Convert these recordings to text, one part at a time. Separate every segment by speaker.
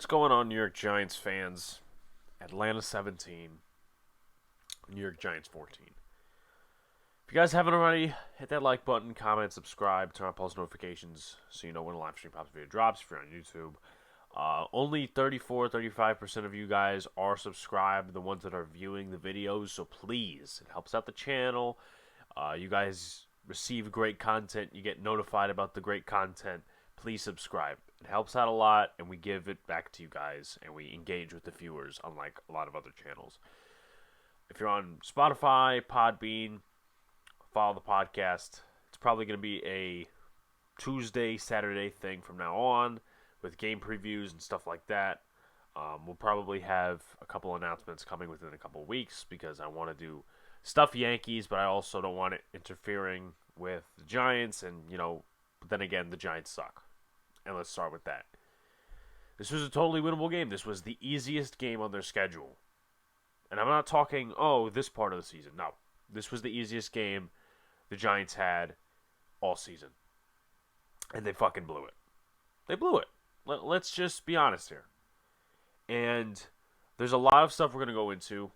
Speaker 1: What's going on, New York Giants fans? Atlanta 17, New York Giants 14. If you guys haven't already, hit that like button, comment, subscribe, turn on post notifications so you know when a live stream pops video drops if you're on YouTube. Only 35% of you guys are subscribed, the ones that are viewing the videos, so please, it helps out the channel. You guys receive great content, you get notified about the great content. Please subscribe. It helps out a lot, and we give it back to you guys, and we engage with the viewers, unlike a lot of other channels. If you're on Spotify, Podbean, follow the podcast. It's probably going to be a Tuesday, Saturday thing from now on with game previews and stuff like that. We'll probably have a couple announcements coming within a couple of weeks because I want to do stuff Yankees, but I also don't want it interfering with the Giants, and, but then again, the Giants suck. And let's start with that. This was a totally winnable game. This was the easiest game on their schedule. And I'm not talking, this part of the season. No. This was the easiest game the Giants had all season. And they fucking blew it. They blew it. Let's just be honest here. And there's a lot of stuff we're going to go into.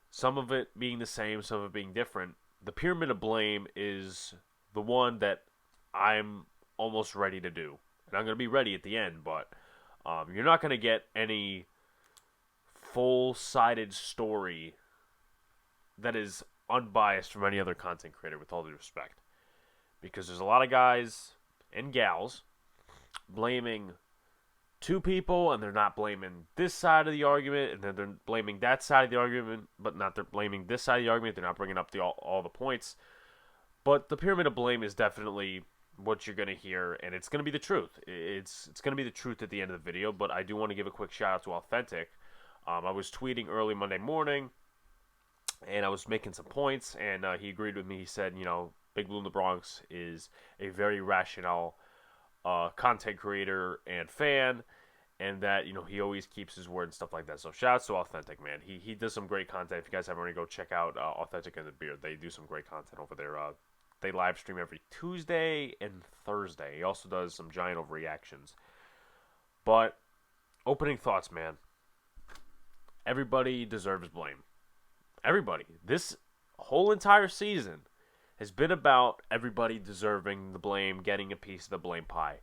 Speaker 1: Some of it being the same, some of it being different. The pyramid of blame is the one that I'm almost ready to do. And I'm going to be ready at the end, but you're not going to get any full-sided story that is unbiased from any other content creator, with all due respect. Because there's a lot of guys and gals blaming two people, and they're not blaming this side of the argument, and then they're blaming that side of the argument, but not they're blaming this side of the argument. They're not bringing up all the points. But the pyramid of blame is definitely what you're going to hear, and it's going to be the truth. It's going to be the truth at the end of the video, but I do want to give a quick shout out to Authentic. I was tweeting early Monday morning, and I was making some points, and he agreed with me. He said, Big Blue in the Bronx is a very rational content creator and fan, and that, he always keeps his word and stuff like that. So shout out to Authentic, man. He does some great content. If you guys haven't already, go check out Authentic and the Beard. They do some great content over there. They live stream every Tuesday and Thursday. He also does some Giant overreactions. But opening thoughts, man. Everybody deserves blame. Everybody. This whole entire season has been about everybody deserving the blame, getting a piece of the blame pie.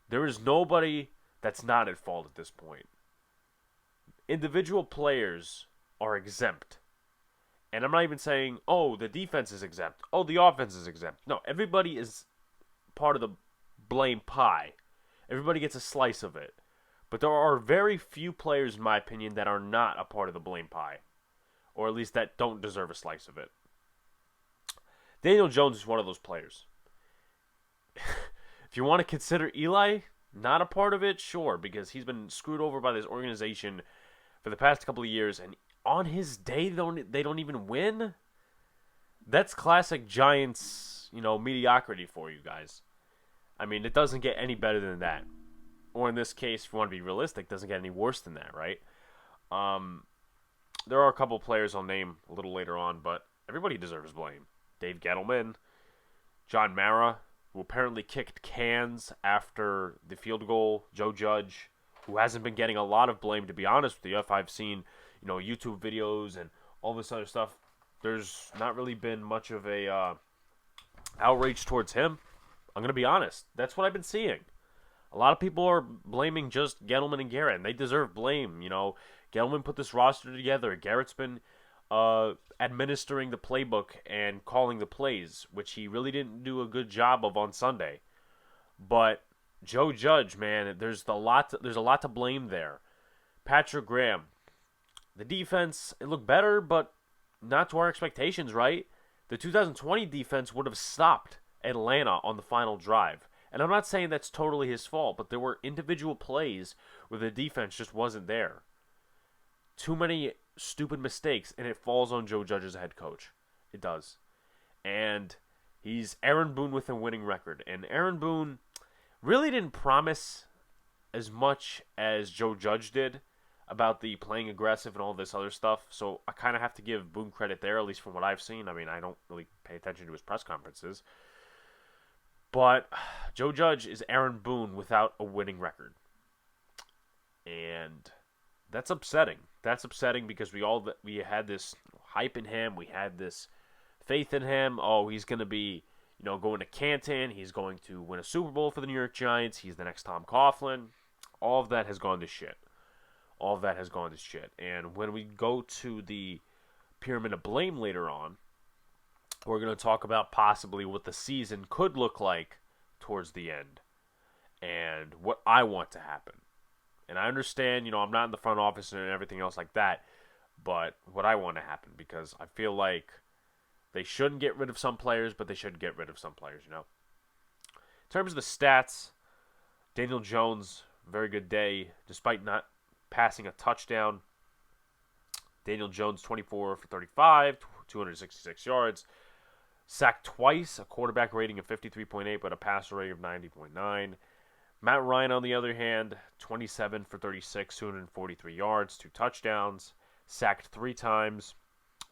Speaker 1: There is nobody that's not at fault at this point. Individual players are exempt. And I'm not even saying, the defense is exempt. The offense is exempt. No, everybody is part of the blame pie. Everybody gets a slice of it. But there are very few players, in my opinion, that are not a part of the blame pie. Or at least that don't deserve a slice of it. Daniel Jones is one of those players. If you want to consider Eli not a part of it, sure, because he's been screwed over by this organization for the past couple of years, and on his day, they don't even win? That's classic Giants, mediocrity for you guys. I mean, it doesn't get any better than that. Or in this case, if you want to be realistic, it doesn't get any worse than that, right? There are a couple players I'll name a little later on, but everybody deserves blame. Dave Gettleman, John Mara, who apparently kicked cans after the field goal, Joe Judge, who hasn't been getting a lot of blame, to be honest with you. If I've seen YouTube videos and all this other stuff, there's not really been much of a outrage towards him. I'm going to be honest. That's what I've been seeing. A lot of people are blaming just Gettleman and Garrett, and they deserve blame. Gettleman put this roster together. Garrett's been administering the playbook and calling the plays, which he really didn't do a good job of on Sunday. But Joe Judge, man, there's a lot to blame there. Patrick Graham. The defense, it looked better, but not to our expectations, right? The 2020 defense would have stopped Atlanta on the final drive. And I'm not saying that's totally his fault, but there were individual plays where the defense just wasn't there. Too many stupid mistakes, and it falls on Joe Judge as a head coach. It does. And he's Aaron Boone with a winning record. And Aaron Boone really didn't promise as much as Joe Judge did about the playing aggressive and all this other stuff. So I kind of have to give Boone credit there, at least from what I've seen. I mean, I don't really pay attention to his press conferences. But Joe Judge is Aaron Boone without a winning record. And that's upsetting. That's upsetting because we had this hype in him. We had this faith in him. Oh, he's going to be, going to Canton. He's going to win a Super Bowl for the New York Giants. He's the next Tom Coughlin. All of that has gone to shit. All of that has gone to shit. And when we go to the pyramid of blame later on, we're going to talk about possibly what the season could look like towards the end and what I want to happen. And I understand, I'm not in the front office and everything else like that, but what I want to happen, because I feel like they shouldn't get rid of some players, but they should get rid of some players, In terms of the stats, Daniel Jones, very good day, despite not passing a touchdown. Daniel Jones, 24 for 35, 266 yards. Sacked twice, a quarterback rating of 53.8, but a passer rating of 90.9. Matt Ryan, on the other hand, 27 for 36, 243 yards, 2 touchdowns. Sacked 3 times,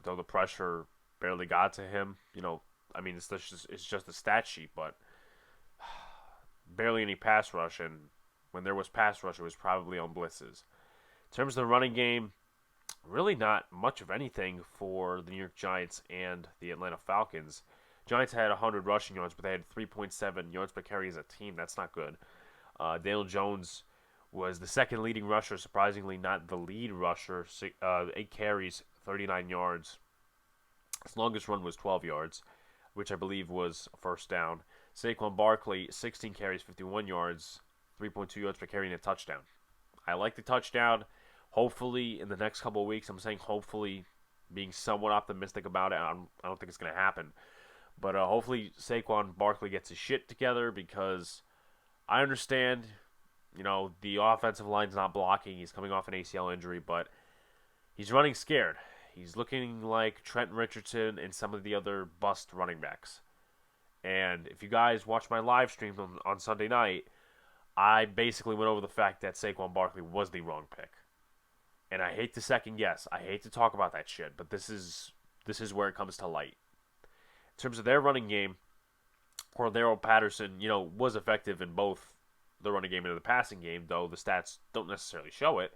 Speaker 1: though the pressure barely got to him. It's just a stat sheet, but barely any pass rush, and when there was pass rush, it was probably on blitzes. In terms of the running game, really not much of anything for the New York Giants and the Atlanta Falcons. Giants had 100 rushing yards, but they had 3.7 yards per carry as a team. That's not good. Daniel Jones was the second leading rusher, surprisingly not the lead rusher. 8 carries, 39 yards. His longest run was 12 yards, which I believe was a first down. Saquon Barkley, 16 carries, 51 yards, 3.2 yards per carry, and a touchdown. I like the touchdown. Hopefully, in the next couple of weeks, I'm saying hopefully, being somewhat optimistic about it. I don't think it's going to happen. But hopefully Saquon Barkley gets his shit together, because I understand, the offensive line's not blocking. He's coming off an ACL injury, but he's running scared. He's looking like Trent Richardson and some of the other bust running backs. And if you guys watch my live stream on Sunday night, I basically went over the fact that Saquon Barkley was the wrong pick. And I hate to second guess. I hate to talk about that shit, but this is where it comes to light. In terms of their running game, Cordero Patterson, was effective in both the running game and the passing game, though the stats don't necessarily show it.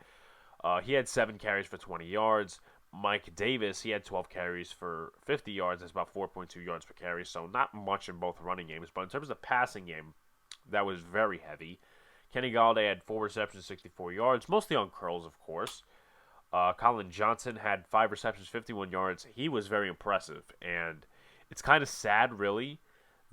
Speaker 1: He had 7 carries for 20 yards. Mike Davis, he had 12 carries for 50 yards. That's about 4.2 yards per carry, so not much in both running games. But in terms of the passing game, that was very heavy. Kenny Galladay had 4 receptions, 64 yards, mostly on curls, of course. Colin Johnson had 5 receptions, 51 yards. He was very impressive, and it's kind of sad, really,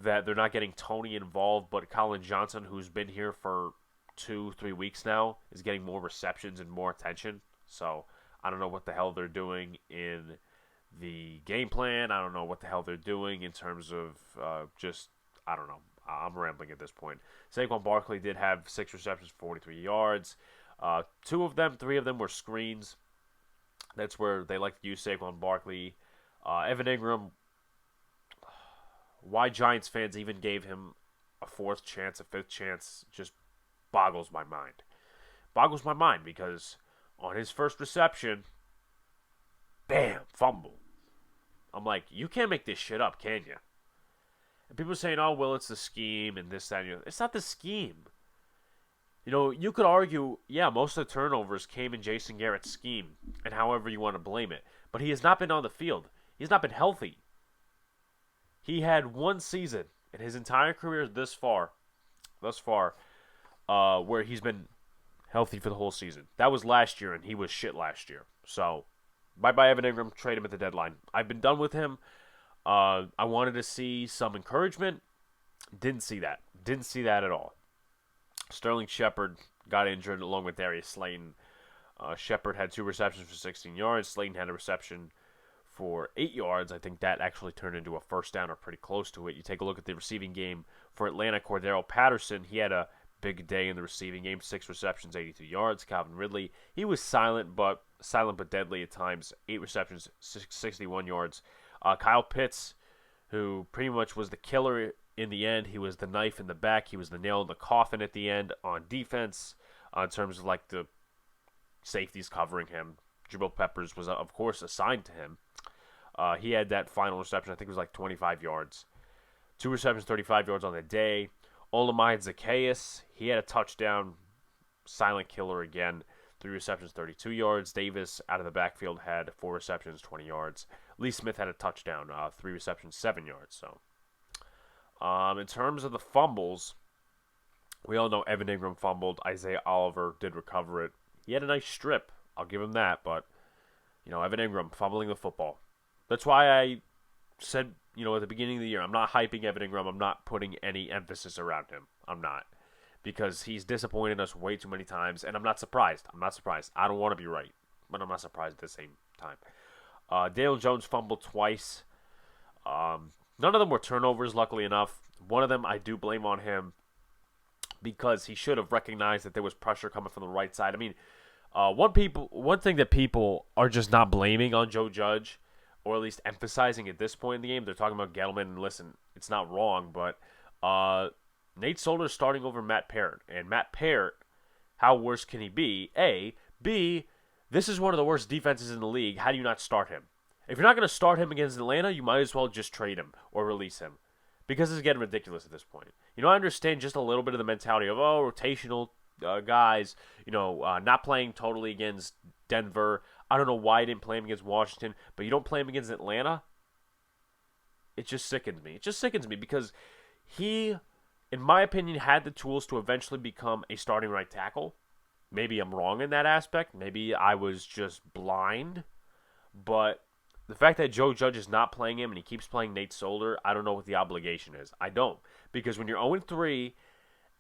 Speaker 1: that they're not getting Tony involved, but Colin Johnson, who's been here for 2-3 weeks now, is getting more receptions and more attention. So I don't know what the hell they're doing in the game plan. I don't know what the hell they're doing in terms of I don't know. I'm rambling at this point. Saquon Barkley did have 6 receptions, 43 yards. 3 of them were screens. That's where they like to use Saquon Barkley. Evan Ingram, why Giants fans even gave him a 4th chance, a 5th chance, just boggles my mind. Boggles my mind, because on his first reception, bam, fumble. I'm like, you can't make this shit up, can you? And people are saying, oh, well, it's the scheme and this, that, and the other. It's not the scheme. You could argue, yeah, most of the turnovers came in Jason Garrett's scheme, and however you want to blame it. But he has not been on the field. He's not been healthy. He had 1 season in his entire career thus far, where he's been healthy for the whole season. That was last year, and he was shit last year. So, bye-bye Evan Ingram, trade him at the deadline. I've been done with him. I wanted to see some encouragement. Didn't see that. Didn't see that at all. Sterling Shepard got injured along with Darius Slayton. Shepard had 2 receptions for 16 yards. Slayton had a reception for 8 yards. I think that actually turned into a first down or pretty close to it. You take a look at the receiving game for Atlanta. Cordero Patterson, he had a big day in the receiving game. 6 receptions, 82 yards. Calvin Ridley, he was silent but deadly at times. 8 receptions, 61 yards. Kyle Pitts, who pretty much was the killer in the end. He was the knife in the back. He was the nail in the coffin at the end on defense in terms of like the safeties covering him. Jabril Peppers was, of course, assigned to him. He had that final reception. I think it was like 25 yards. 2 receptions, 35 yards on the day. Olamide Zacchaeus, he had a touchdown. Silent killer again. 3 receptions, 32 yards. Davis, out of the backfield, had 4 receptions, 20 yards. Lee Smith had a touchdown, 3 receptions, 7 yards. So, in terms of the fumbles, we all know Evan Ingram fumbled. Isaiah Oliver did recover it. He had a nice strip. I'll give him that. But, Evan Ingram fumbling the football. That's why I said, at the beginning of the year, I'm not hyping Evan Ingram. I'm not putting any emphasis around him. I'm not. Because he's disappointed us way too many times, and I'm not surprised. I don't want to be right, but I'm not surprised at the same time. Daniel Jones fumbled twice. None of them were turnovers, luckily enough. One of them I do blame on him because he should have recognized that there was pressure coming from the right side. I mean, one thing that people are just not blaming on Joe Judge, or at least emphasizing at this point in the game, they're talking about Gettleman, and listen, it's not wrong, but Nate Solder is starting over Matt Parrott. And Matt Parrott, how worse can he be? A. B. This is one of the worst defenses in the league. How do you not start him? If you're not going to start him against Atlanta, you might as well just trade him or release him. Because it's getting ridiculous at this point. I understand just a little bit of the mentality of, rotational guys, not playing totally against Denver. I don't know why you didn't play him against Washington, but you don't play him against Atlanta? It just sickens me. Because he, in my opinion, had the tools to eventually become a starting right tackle. Maybe I'm wrong in that aspect. Maybe I was just blind. But the fact that Joe Judge is not playing him and he keeps playing Nate Solder, I don't know what the obligation is. I don't. Because when you're 0-3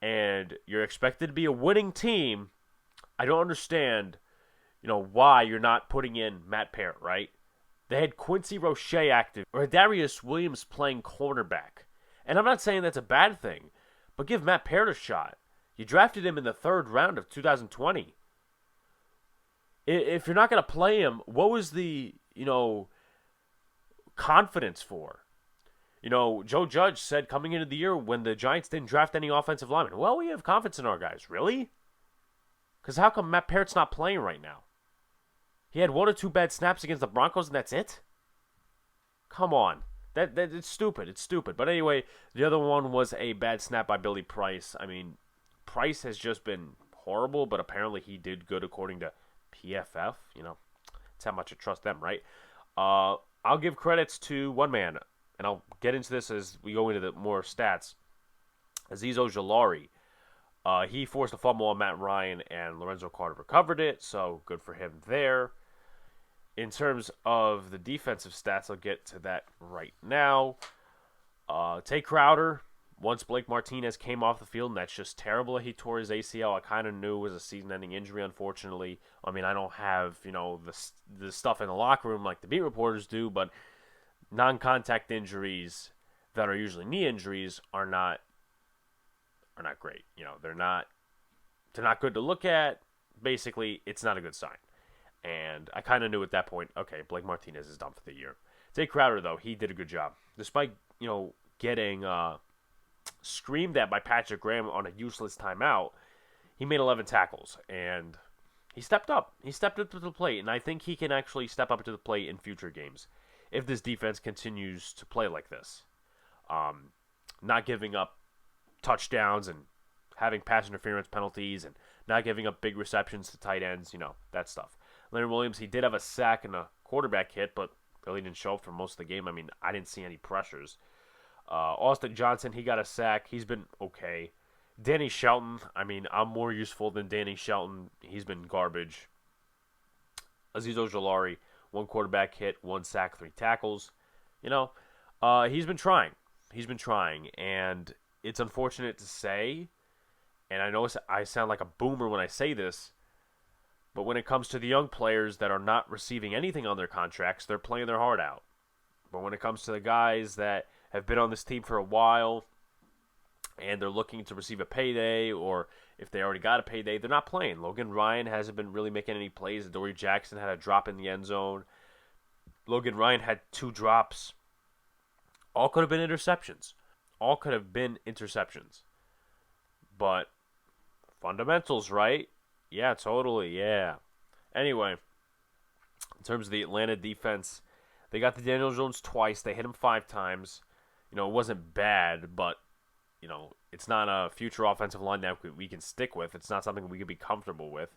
Speaker 1: and you're expected to be a winning team, I don't understand, why you're not putting in Matt Parrott, right? They had Quincy Roche active, or Darius Williams playing cornerback. And I'm not saying that's a bad thing, but give Matt Parrott a shot. You drafted him in the 3rd round of 2020. If you're not going to play him, what was the, confidence for? Joe Judge said coming into the year when the Giants didn't draft any offensive linemen, well, we have confidence in our guys. Really? Because how come Matt Parrott's not playing right now? He had 1 or 2 bad snaps against the Broncos and that's it? Come on. It's stupid. It's stupid. But anyway, the other one was a bad snap by Billy Price. I mean, Price has just been horrible, but apparently he did good according to PFF. That's how much I trust them, right? I'll give credits to one man, and I'll get into this as we go into the more stats. Azeez Ojulari. He forced a fumble on Matt Ryan, and Lorenzo Carter recovered it, so good for him there. In terms of the defensive stats, I'll get to that right now. Tay Crowder, once Blake Martinez came off the field, and that's just terrible that he tore his ACL. I kind of knew it was a season-ending injury, unfortunately. I mean, I don't have, the stuff in the locker room like the beat reporters do, but non-contact injuries that are usually knee injuries are not great. They're not good to look at. Basically, it's not a good sign. And I kind of knew at that point, okay, Blake Martinez is done for the year. Tay Crowder, though, he did a good job. Despite, getting screamed at by Patrick Graham on a useless timeout, he made 11 tackles. And he stepped up. He stepped up to the plate. And I think he can actually step up to the plate in future games if this defense continues to play like this. Not giving up touchdowns and having pass interference penalties and not giving up big receptions to tight ends, that stuff. Leonard Williams, he did have a sack and a quarterback hit, but really didn't show up for most of the game. I mean, I didn't see any pressures. Austin Johnson, he got a sack. He's been okay. Danny Shelton, I mean, I'm more useful than Danny Shelton. He's been garbage. Azeez Ojulari, 1 quarterback hit, 1 sack, 3 tackles. He's been trying. And it's unfortunate to say, and I know I sound like a boomer when I say this, but when it comes to the young players that are not receiving anything on their contracts, they're playing their heart out. But when it comes to the guys that have been on this team for a while and they're looking to receive a payday, or if they already got a payday, they're not playing. Logan Ryan hasn't been really making any plays. Adoree Jackson had a drop in the end zone. Logan Ryan had 2 drops. All could have been interceptions. But fundamentals, right? Yeah, totally, yeah. Anyway, in terms of the Atlanta defense, they got to Daniel Jones twice. They hit him 5 times. It wasn't bad, but, it's not a future offensive line that we can stick with. It's not something we can be comfortable with.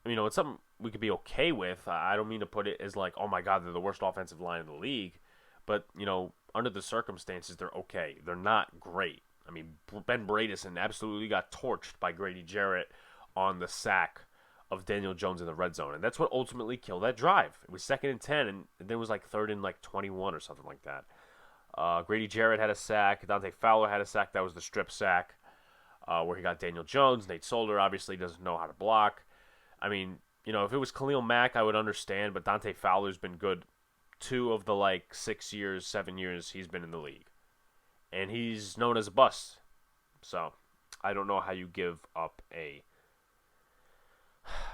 Speaker 1: it's something we could be okay with. I don't mean to put it as like, oh my God, they're the worst offensive line in the league. But, under the circumstances, they're okay. They're not great. I mean, Ben Bredesen absolutely got torched by Grady Jarrett on the sack of Daniel Jones in the red zone. And that's what ultimately killed that drive. It was 2nd and 10, and then it was like 3rd and like 21 or something like that. Grady Jarrett had a sack. Dante Fowler had a sack. That was the strip sack where he got Daniel Jones. Nate Solder obviously doesn't know how to block. I mean, if it was Khalil Mack, I would understand, but Dante Fowler's been good 2 of the 6 years, 7 years he's been in the league. And he's known as a bust. So, I don't know how you give up a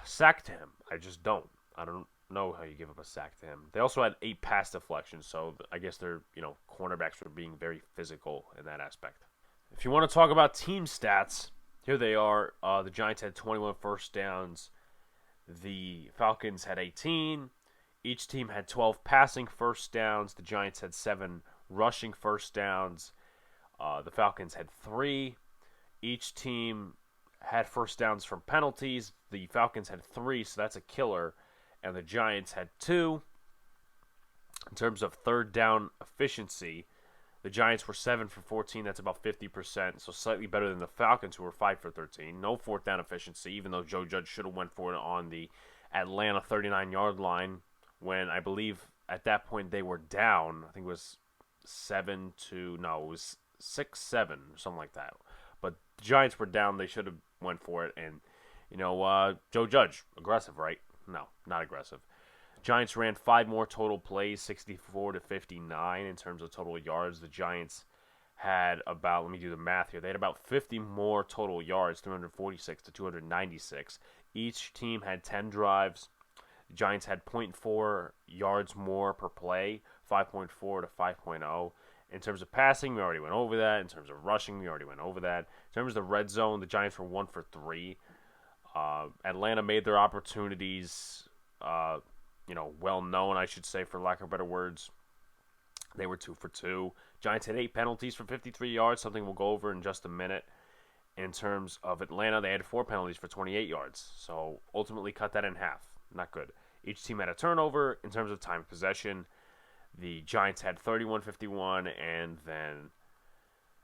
Speaker 1: sack to him. I just don't. I don't know how you give up a sack to him. They also had 8 pass deflections, so I guess they're, cornerbacks were being very physical in that aspect. If you want to talk about team stats, here they are. The Giants had 21 first downs. The Falcons had 18. Each team had 12 passing first downs. The Giants had 7 rushing first downs. The Falcons had 3. Each team had first downs from penalties. The Falcons had 3, so that's a killer. And the Giants had 2. In terms of third down efficiency, the Giants were 7 for 14. That's about 50%, so slightly better than the Falcons, who were 5 for 13. No fourth down efficiency, even though Joe Judge should have went for it on the Atlanta 39-yard line when I believe at that point they were down. I think it was 7-7, or something like that. But the Giants were down. They should have went for it. And, Joe Judge, aggressive, right? No, not aggressive. Giants ran 5 more total plays, 64-59 in terms of total yards. The Giants had about, let me do the math here, they had about 50 more total yards, 346-296. Each team had 10 drives. The Giants had 0.4 yards more per play, 5.4 to 5.0. In terms of passing, we already went over that. In terms of rushing, we already went over that. In terms of the red zone, the Giants were 1 for 3. Atlanta made their opportunities, well known, I should say, for lack of better words. They were 2 for 2. Giants had 8 penalties for 53 yards, something we'll go over in just a minute. In terms of Atlanta, they had 4 penalties for 28 yards, so ultimately cut that in half. Not good. Each team had a turnover. In terms of time of possession, the Giants had 31-51, and then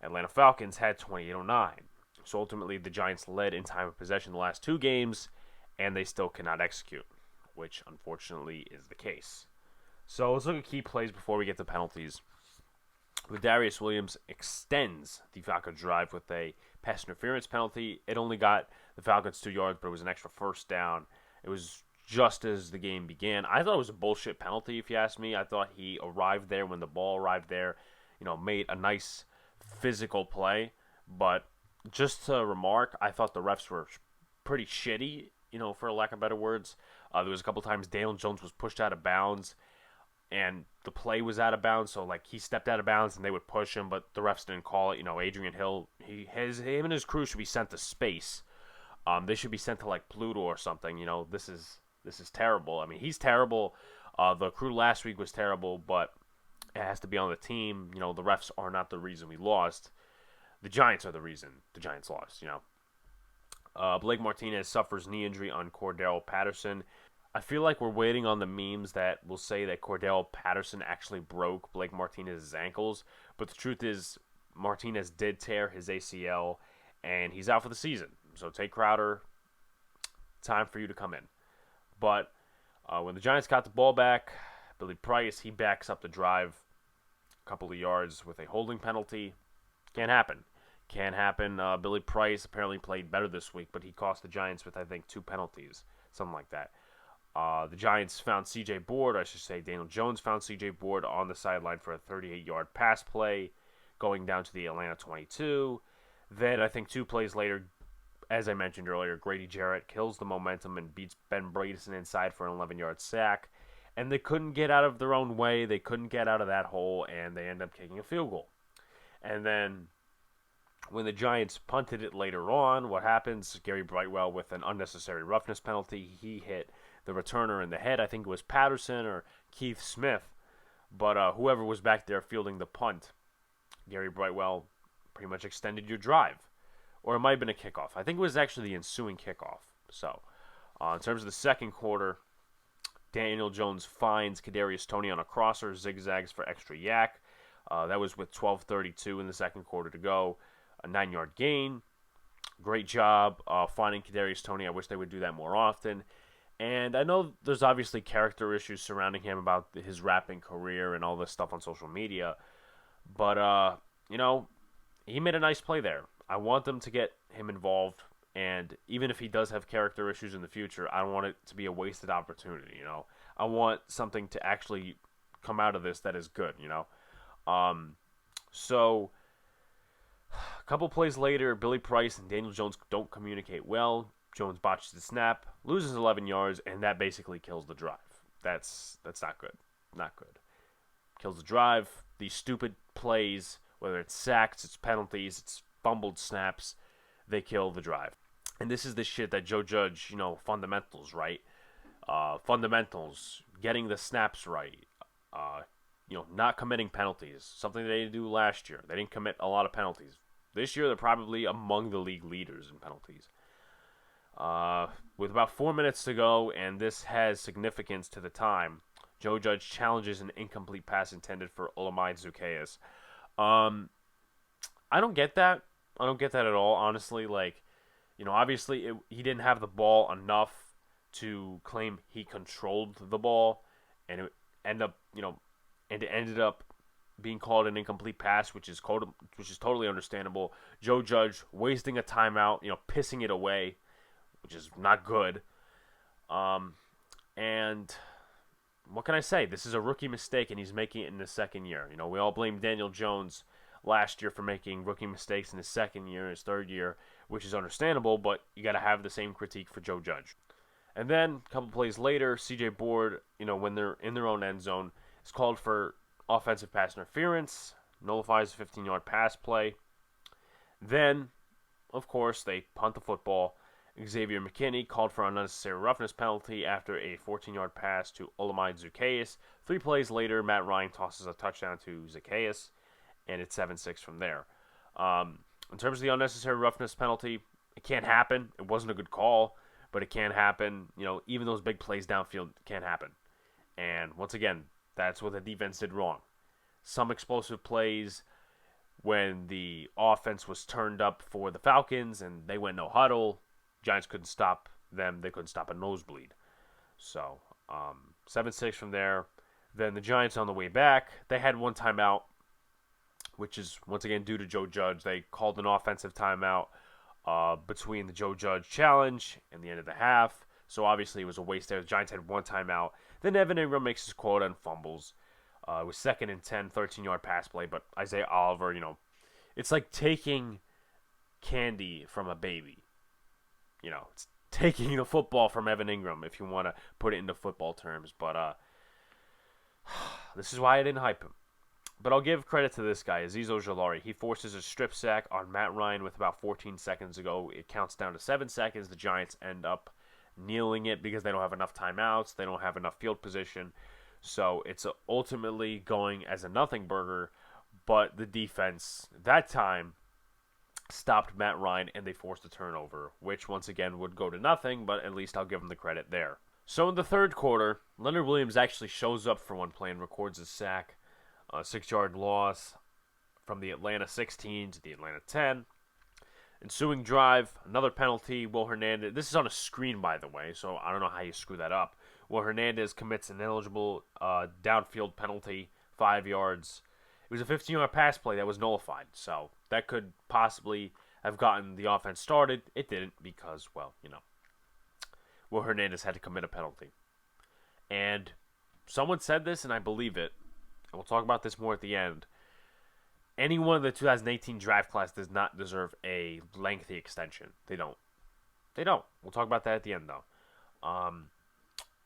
Speaker 1: Atlanta Falcons had 28-09. So ultimately, the Giants led in time of possession the last 2 games, and they still cannot execute, which unfortunately is the case. So let's look at key plays before we get to penalties. Darius Williams extends the Falcons' drive with a pass interference penalty. It only got the Falcons 2 yards, but it was an extra first down. It was just as the game began. I thought it was a bullshit penalty, if you ask me. I thought he arrived there when the ball arrived there, made a nice physical play. But just to remark, I thought the refs were pretty shitty, for lack of better words. There was a couple times Daniel Jones was pushed out of bounds, and the play was out of bounds, so he stepped out of bounds and they would push him, but the refs didn't call it. Adrian Hill, him and his crew should be sent to space. They should be sent to Pluto or something. This is terrible. I mean, he's terrible. The crew last week was terrible, but it has to be on the team. The refs are not the reason we lost. The Giants are the reason the Giants lost. Blake Martinez suffers knee injury on Cordell Patterson. I feel like we're waiting on the memes that will say that Cordell Patterson actually broke Blake Martinez's ankles, but the truth is Martinez did tear his ACL, and he's out for the season. So Tate Crowder, time for you to come in. But when the Giants got the ball back, Billy Price, he backs up the drive a couple of yards with a holding penalty. Can't happen. Billy Price apparently played better this week, but he cost the Giants with, I think, 2 penalties, something like that. The Giants found C.J. Board, I should say Daniel Jones found C.J. Board on the sideline for a 38-yard pass play going down to the Atlanta 22. Then I think 2 plays later, as I mentioned earlier, Grady Jarrett kills the momentum and beats Ben Bredesen inside for an 11-yard sack. And they couldn't get out of their own way. They couldn't get out of that hole, and they end up kicking a field goal. And then when the Giants punted it later on, what happens? Gary Brightwell with an unnecessary roughness penalty. He hit the returner in the head. I think it was Patterson or Keith Smith. But whoever was back there fielding the punt, Gary Brightwell pretty much extended your drive. Or it might have been a kickoff. I think it was actually the ensuing kickoff. So In terms of the second quarter, Daniel Jones finds Kadarius Toney on a crosser, zigzags for extra yak. That was with 12:32 in the second quarter to go. A 9-yard gain. Great job finding Kadarius Toney. I wish they would do that more often. And I know there's obviously character issues surrounding him about his rapping career and all this stuff on social media. But, he made a nice play there. I want them to get him involved. And even if he does have character issues in the future, I don't want it to be a wasted opportunity, I want something to actually come out of this that is good, So, a couple plays later, Billy Price and Daniel Jones don't communicate well. Jones botches the snap, loses 11 yards, and that basically kills the drive. That's not good. Not good. Kills the drive. These stupid plays, whether it's sacks, it's penalties, it's fumbled snaps, they kill the drive. And this is the shit that Joe Judge, fundamentals, right? Fundamentals, getting the snaps right, not committing penalties, something they didn't do last year. They didn't commit a lot of penalties. This year, they're probably among the league leaders in penalties. With about 4 minutes to go, and this has significance to the time, Joe Judge challenges an incomplete pass intended for Olamide Zaccheaus. I don't get that. I don't get that at all, honestly. Obviously, he didn't have the ball enough to claim he controlled the ball, and it ended up being called an incomplete pass, which is totally understandable. Joe Judge wasting a timeout, pissing it away, which is not good. And what can I say? This is a rookie mistake, and he's making it in his second year. We all blame Daniel Jones last year for making rookie mistakes in his second year, his third year, which is understandable, but you got to have the same critique for Joe Judge. And then, a couple plays later, C.J. Board, when they're in their own end zone, is called for offensive pass interference, nullifies a 15-yard pass play. Then, of course, they punt the football. Xavier McKinney called for an unnecessary roughness penalty after a 14-yard pass to Olamide Zaccheaus. 3 plays later, Matt Ryan tosses a touchdown to Zaccheaus, and it's 7-6 from there. In terms of the unnecessary roughness penalty, it can't happen. It wasn't a good call, but it can happen. Even those big plays downfield can happen. And once again, that's what the defense did wrong. Some explosive plays when the offense was turned up for the Falcons and they went no huddle. Giants couldn't stop them. They couldn't stop a nosebleed. So, 7-6 from there. Then the Giants on the way back, they had one timeout, which is, once again, due to Joe Judge. They called an offensive timeout between the Joe Judge challenge and the end of the half. So, obviously, it was a waste there. The Giants had one timeout. Then Evan Ingram makes his quota and fumbles. It was 2nd and 10, 13-yard pass play. But Isaiah Oliver, it's like taking candy from a baby. It's taking the football from Evan Ingram, if you want to put it into football terms. But this is why I didn't hype him. But I'll give credit to this guy, Azeez Ojulari. He forces a strip sack on Matt Ryan with about 14 seconds to go. It counts down to 7 seconds. The Giants end up kneeling it because they don't have enough timeouts. They don't have enough field position. So it's ultimately going as a nothing burger. But the defense, that time, stopped Matt Ryan, and they forced a turnover, which once again would go to nothing, but at least I'll give him the credit there. So in the third quarter, Leonard Williams actually shows up for one play and records a sack, a 6-yard loss from the Atlanta 16 to the Atlanta 10. Ensuing drive, another penalty. Will Hernandez, this is on a screen, by the way, so I don't know how you screw that up. Will Hernandez commits an ineligible downfield penalty, 5 yards. It was a 15-yard pass play that was nullified, so that could possibly have gotten the offense started. It didn't because, Will Hernandez had to commit a penalty. And someone said this, and I believe it, and we'll talk about this more at the end. Anyone in the 2018 draft class does not deserve a lengthy extension. They don't. We'll talk about that at the end, though.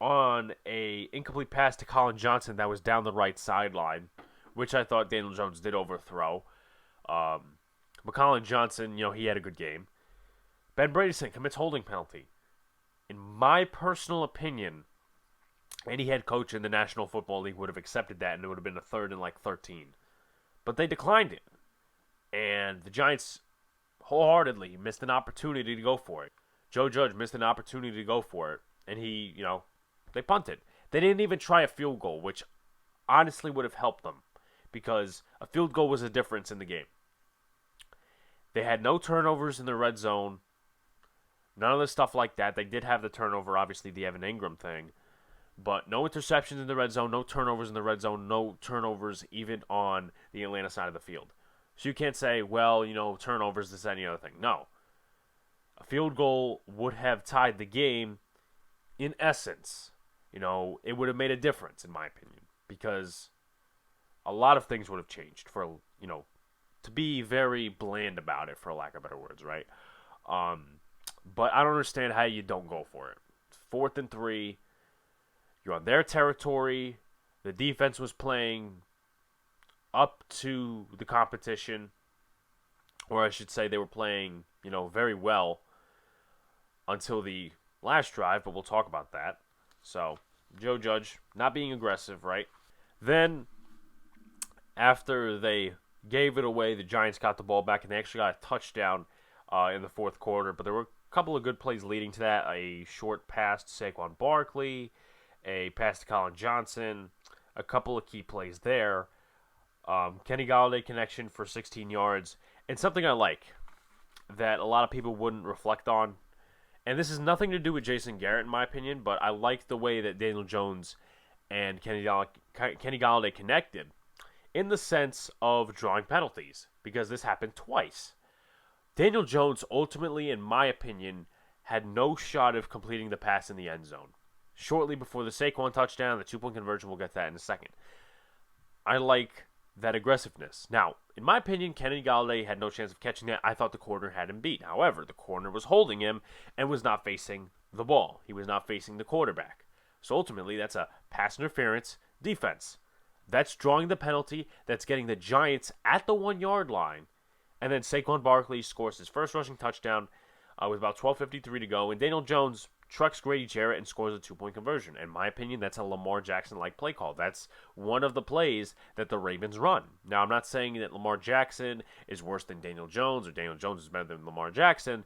Speaker 1: On a incomplete pass to Colin Johnson that was down the right sideline, which I thought Daniel Jones did overthrow. But Colin Johnson, he had a good game. Ben Bredesen commits holding penalty. In my personal opinion, any head coach in the National Football League would have accepted that, and it would have been a 3rd and 13. But they declined it. And the Giants wholeheartedly missed an opportunity to go for it. Joe Judge missed an opportunity to go for it, and they punted. They didn't even try a field goal, which honestly would have helped them because a field goal was a difference in the game. They had no turnovers in the red zone. None of the stuff like that. They did have the turnover, obviously, the Evan Ingram thing. But no interceptions in the red zone, no turnovers in the red zone, no turnovers even on the Atlanta side of the field. So you can't say, well, turnovers, this, any other thing. No. A field goal would have tied the game in essence. It would have made a difference, in my opinion, because a lot of things would have changed to be very bland about it, for lack of better words, right? But I don't understand how you don't go for it. 4th and 3. You're on their territory. The defense was playing up to the competition, or I should say they were playing, very well until the last drive, but we'll talk about that. So, Joe Judge not being aggressive, right? Then, after they gave it away, the Giants got the ball back, and they actually got a touchdown in the fourth quarter. But there were a couple of good plays leading to that. A short pass to Saquon Barkley, a pass to Colin Johnson, a couple of key plays there. Kenny Golladay connection for 16 yards. And something I like that a lot of people wouldn't reflect on, and this has nothing to do with Jason Garrett, in my opinion, but I like the way that Daniel Jones and Kenny Golladay connected in the sense of drawing penalties, because this happened twice. Daniel Jones ultimately, in my opinion, had no shot of completing the pass in the end zone. Shortly before the Saquon touchdown, the 2-point conversion, we'll get to that in a second. I like that aggressiveness. Now, in my opinion, Kenny Golladay had no chance of catching that. I thought the corner had him beat. However, the corner was holding him and was not facing the ball. He was not facing the quarterback. So ultimately, that's a pass interference defense. That's drawing the penalty. That's getting the Giants at the 1-yard line. And then Saquon Barkley scores his first rushing touchdown with about 12:53 to go. And Daniel Jones trucks Grady Jarrett and scores a 2-point conversion. In my opinion, that's a Lamar Jackson-like play call. That's one of the plays that the Ravens run. Now, I'm not saying that Lamar Jackson is worse than Daniel Jones or Daniel Jones is better than Lamar Jackson,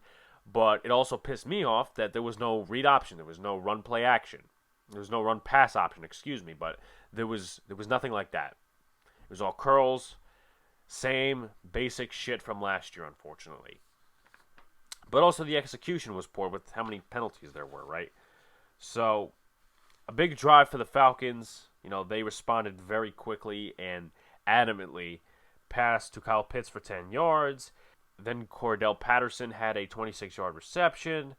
Speaker 1: but it also pissed me off that there was no read option. There was no run play action. There was no run pass option, but there was nothing like that. It was all curls, same basic shit from last year, unfortunately. But also the execution was poor with how many penalties there were, right? So, a big drive for the Falcons. They responded very quickly and adamantly. Passed to Kyle Pitts for 10 yards. Then Cordell Patterson had a 26-yard reception.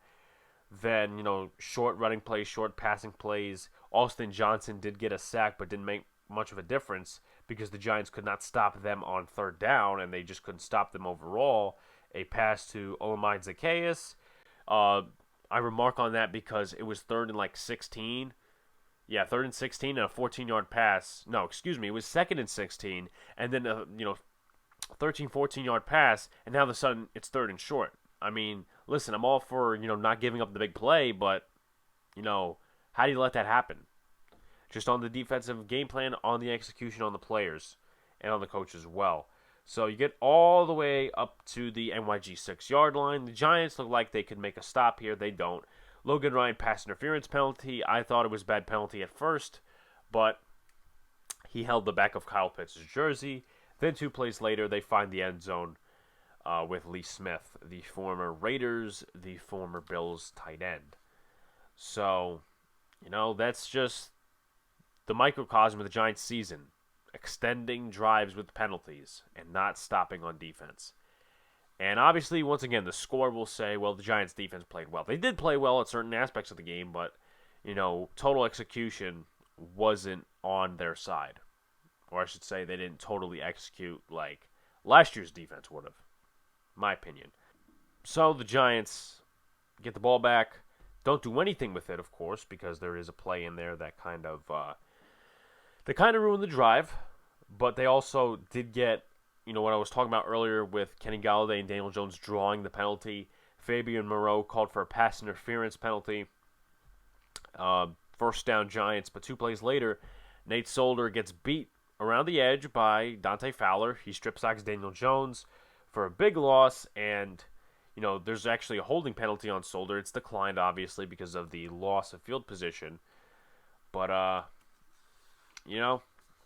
Speaker 1: Then, short running plays, short passing plays. Austin Johnson did get a sack but didn't make much of a difference because the Giants could not stop them on 3rd down, and they just couldn't stop them overall. A pass to Olamide Zaccheaus. I remark on that because it was 3rd and 16. Yeah, 3rd and 16 and a 14-yard pass. No, excuse me. It was 2nd and 16 and then a 13, 14-yard pass, and now all of a sudden it's 3rd and short. I mean, listen, I'm all for not giving up the big play, but how do you let that happen? Just on the defensive game plan, on the execution, on the players, and on the coach as well. So you get all the way up to the NYG 6-yard line. The Giants look like they could make a stop here. They don't. Logan Ryan pass interference penalty. I thought it was a bad penalty at first, but he held the back of Kyle Pitts' jersey. Then 2 plays later, they find the end zone with Lee Smith, the former Raiders, the former Bills tight end. So, that's just the microcosm of the Giants season. Extending drives with penalties and not stopping on defense. And obviously, once again, the score will say, well, the Giants' defense played well. They did play well at certain aspects of the game, but, total execution wasn't on their side. Or I should say they didn't totally execute like last year's defense would have, in my opinion. So the Giants get the ball back. Don't do anything with it, of course, because there is a play in there that kind of ruined the drive, but they also did get, what I was talking about earlier with Kenny Golladay and Daniel Jones drawing the penalty. Fabian Moreau called for a pass interference penalty. 1st down Giants, but 2 plays later, Nate Solder gets beat around the edge by Dante Fowler. He strip sacks Daniel Jones for a big loss, and, there's actually a holding penalty on Solder. It's declined, obviously, because of the loss of field position. But,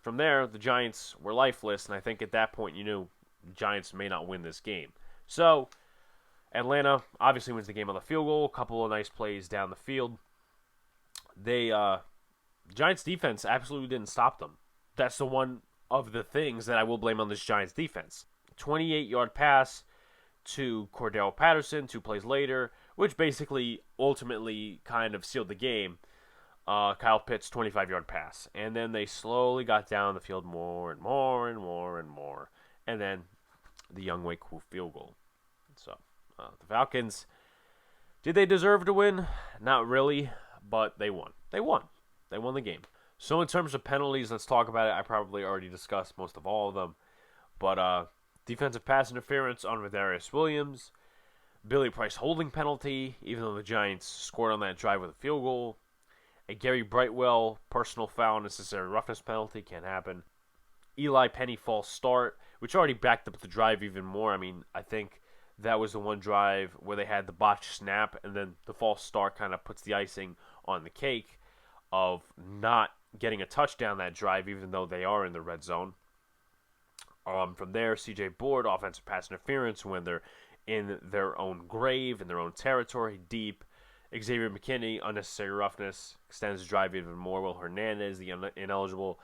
Speaker 1: from there, the Giants were lifeless, and I think at that point you knew the Giants may not win this game. So, Atlanta obviously wins the game on the field goal. A couple of nice plays down the field. Giants defense absolutely didn't stop them. That's the one of the things that I will blame on this Giants defense. 28-yard pass to Cordell Patterson 2 plays later, which basically ultimately kind of sealed the game. Kyle Pitts 25-yard pass. And then they slowly got down the field more and more and more and more. And then the Younghoe Koo field goal. So, the Falcons, did they deserve to win? Not really, but they won. They won the game. So in terms of penalties, let's talk about it. I probably already discussed most of all of them. But defensive pass interference on Rodarius Williams. Billy Price holding penalty, even though the Giants scored on that drive with a field goal. A Gary Brightwell personal foul, necessary roughness penalty, can't happen. Eli Penny false start, which already backed up the drive even more. I mean, I think that was the one drive where they had the botched snap, and then the false start kind of puts the icing on the cake of not getting a touchdown that drive, even though they are in the red zone. From there, C.J. Board, offensive pass interference when they're in their own grave, in their own territory, deep. Xavier McKinney, unnecessary roughness, extends the drive even more. Will Hernandez, the ineligible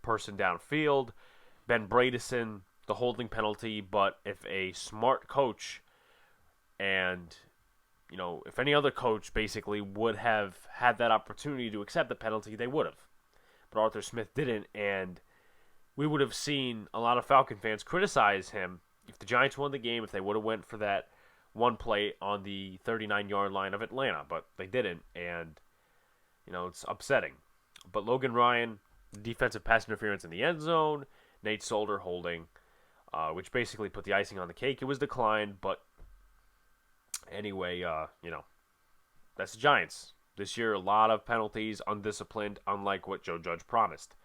Speaker 1: person downfield. Ben Bradison, the holding penalty, but if a smart coach and, if any other coach basically would have had that opportunity to accept the penalty, they would have. But Arthur Smith didn't, and we would have seen a lot of Falcon fans criticize him if the Giants won the game, if they would have went for that one play on the 39-yard line of Atlanta, but they didn't, and, it's upsetting. But Logan Ryan, defensive pass interference in the end zone, Nate Solder holding, which basically put the icing on the cake. It was declined, but anyway, that's the Giants. This year, a lot of penalties, undisciplined, unlike what Joe Judge promised.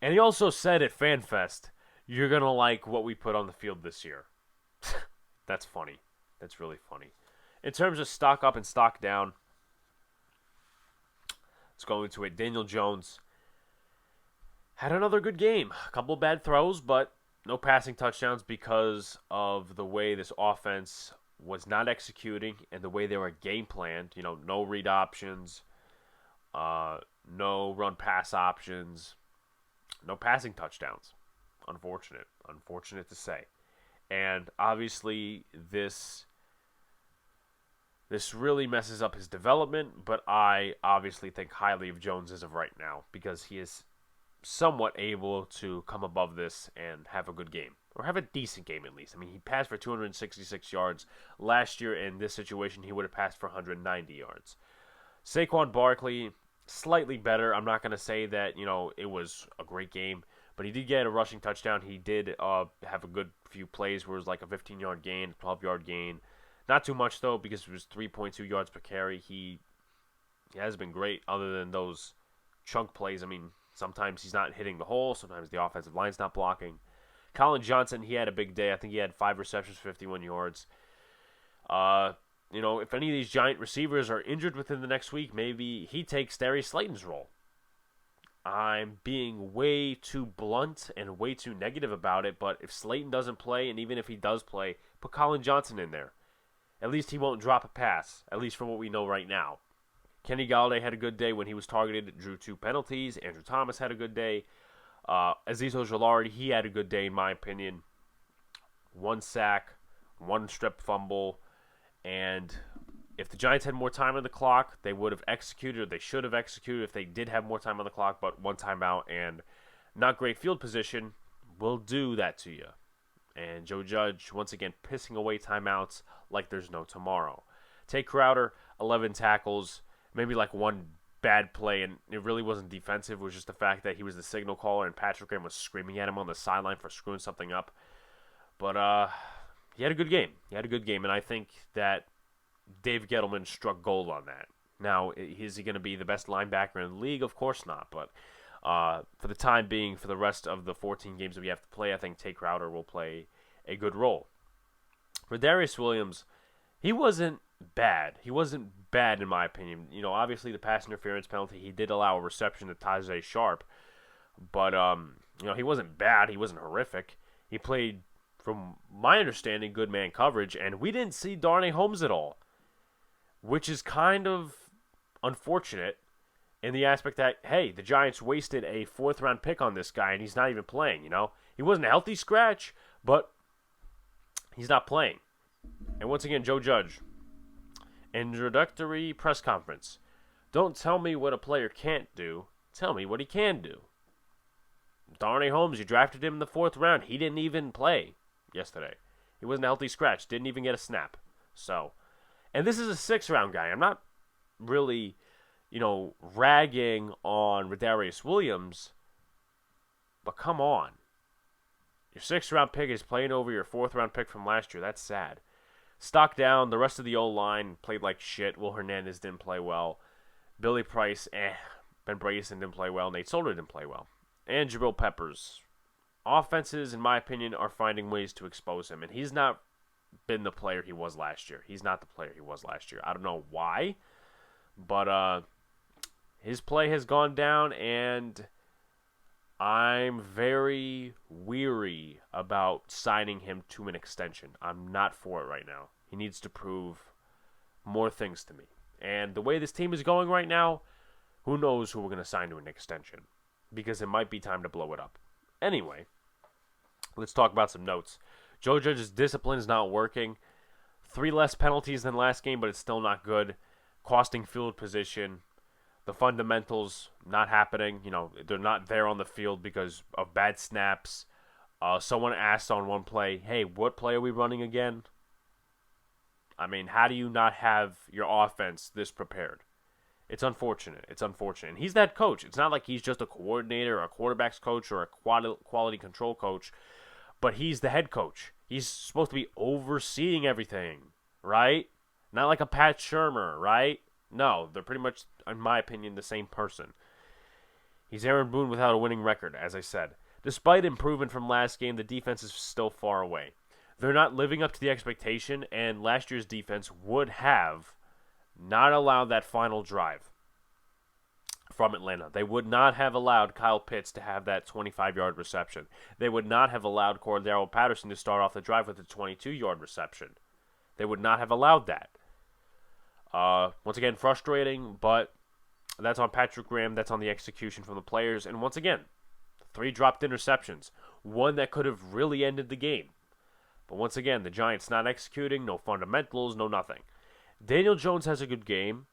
Speaker 1: And he also said at FanFest, you're going to like what we put on the field this year. That's funny. That's really funny. In terms of stock up and stock down, let's go into it. Daniel Jones had another good game. A couple of bad throws, but no passing touchdowns because of the way this offense was not executing and the way they were game planned. No read options, no run pass options, no passing touchdowns. Unfortunate to say. And obviously this really messes up his development, but I obviously think highly of Jones as of right now because he is somewhat able to come above this and have a good game. Or have a decent game at least. I mean, he passed for 266 yards. Last year in this situation, he would have passed for 190 yards. Saquon Barkley, slightly better. I'm not going to say that, it was a great game. But he did get a rushing touchdown. He did have a good few plays where it was like a 15-yard gain, 12-yard gain. Not too much, though, because it was 3.2 yards per carry. He has been great other than those chunk plays. I mean, sometimes he's not hitting the hole. Sometimes the offensive line's not blocking. Colin Johnson, he had a big day. I think he had 5 receptions, 51 yards. If any of these Giant receivers are injured within the next week, maybe he takes Darius Slayton's role. I'm being way too blunt and way too negative about it, but if Slayton doesn't play, and even if he does play, put Colin Johnson in there. At least he won't drop a pass, at least from what we know right now. Kenny Golladay had a good day when he was targeted, drew 2 penalties. Andrew Thomas had a good day. Azeez Ojulari, he had a good day in my opinion. 1 sack, 1 strip fumble, and if the Giants had more time on the clock, they would have executed, or they should have executed if they did have more time on the clock, but 1 timeout and not great field position will do that to you. And Joe Judge, once again, pissing away timeouts like there's no tomorrow. Tate Crowder, 11 tackles, maybe like 1 bad play, and it really wasn't defensive. It was just the fact that he was the signal caller and Patrick Graham was screaming at him on the sideline for screwing something up. But he had a good game. And I think that Dave Gettleman struck gold on that. Now, is he going to be the best linebacker in the league? Of course not. But for the time being, for the rest of the 14 games that we have to play, I think Tate Crowder will play a good role. Darius Williams, he wasn't bad. He wasn't bad in my opinion. Obviously the pass interference penalty, he did allow a reception to Tajay Sharp, but he wasn't bad. He wasn't horrific. He played, from my understanding, good man coverage, and we didn't see Darnay Holmes at all, which is kind of unfortunate in the aspect that, hey, the Giants wasted a 4th-round pick on this guy, and he's not even playing, He wasn't a healthy scratch, but he's not playing. And once again, Joe Judge, introductory press conference. Don't tell me what a player can't do. Tell me what he can do. Darnay Holmes, you drafted him in the 4th round. He didn't even play yesterday. He wasn't a healthy scratch. Didn't even get a snap. And this is a 6th-round guy. I'm not really, ragging on Rodarius Williams, but come on. Your 6th-round pick is playing over your 4th-round pick from last year. That's sad. Stock down. The rest of the O-line played like shit. Will Hernandez didn't play well. Billy Price, Ben Brayson didn't play well. Nate Solder didn't play well. And Jabril Peppers. Offenses, in my opinion, are finding ways to expose him. And he's not been the player he was last year. He's not the player he was last year. I don't know why. But his play has gone down, and I'm very weary about signing him to an extension. I'm not for it right now. He needs to prove more things to me. And the way this team is going right now, who knows who we're going to sign to an extension. Because it might be time to blow it up. Anyway, let's talk about some notes. Joe Judge's discipline is not working. 3 less penalties than last game, but it's still not good. Costing field position. The fundamentals not happening. They're not there on the field because of bad snaps. Someone asked on one play, hey, what play are we running again? I mean, how do you not have your offense this prepared? It's unfortunate. And he's that coach. It's not like he's just a coordinator or a quarterback's coach or a quality control coach, but he's the head coach. He's supposed to be overseeing everything, right? Not like a Pat Shurmur, right? No, they're pretty much, in my opinion, the same person. He's Aaron Boone without a winning record, as I said. Despite improvement from last game, the defense is still far away. They're not living up to the expectation, and last year's defense would have not allowed that final drive from Atlanta. They would not have allowed Kyle Pitts to have that 25-yard reception. They would not have allowed Cordero Patterson to start off the drive with a 22-yard reception. They would not have allowed that. Once again, frustrating, but that's on Patrick Graham. That's on the execution from the players. And once again, 3 dropped interceptions. 1 that could have really ended the game. But once again, the Giants not executing, no fundamentals, no nothing. Daniel Jones has a good game.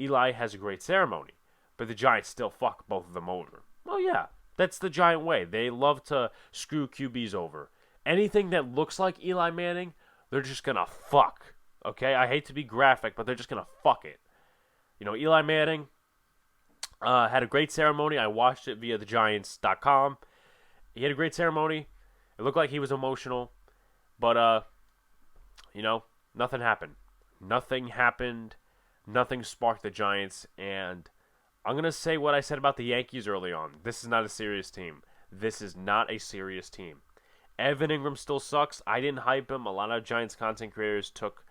Speaker 1: Eli has a great ceremony. But the Giants still fuck both of them over. Well, yeah, that's the Giant way. They love to screw QBs over. Anything that looks like Eli Manning, they're just going to fuck. Okay? I hate to be graphic, but they're just going to fuck it. Eli Manning had a great ceremony. I watched it via thegiants.com. He had a great ceremony. It looked like he was emotional. But, nothing happened. Nothing happened. Nothing sparked the Giants. And I'm going to say what I said about the Yankees early on. This is not a serious team. This is not a serious team. Evan Ingram still sucks. I didn't hype him. A lot of Giants content creators took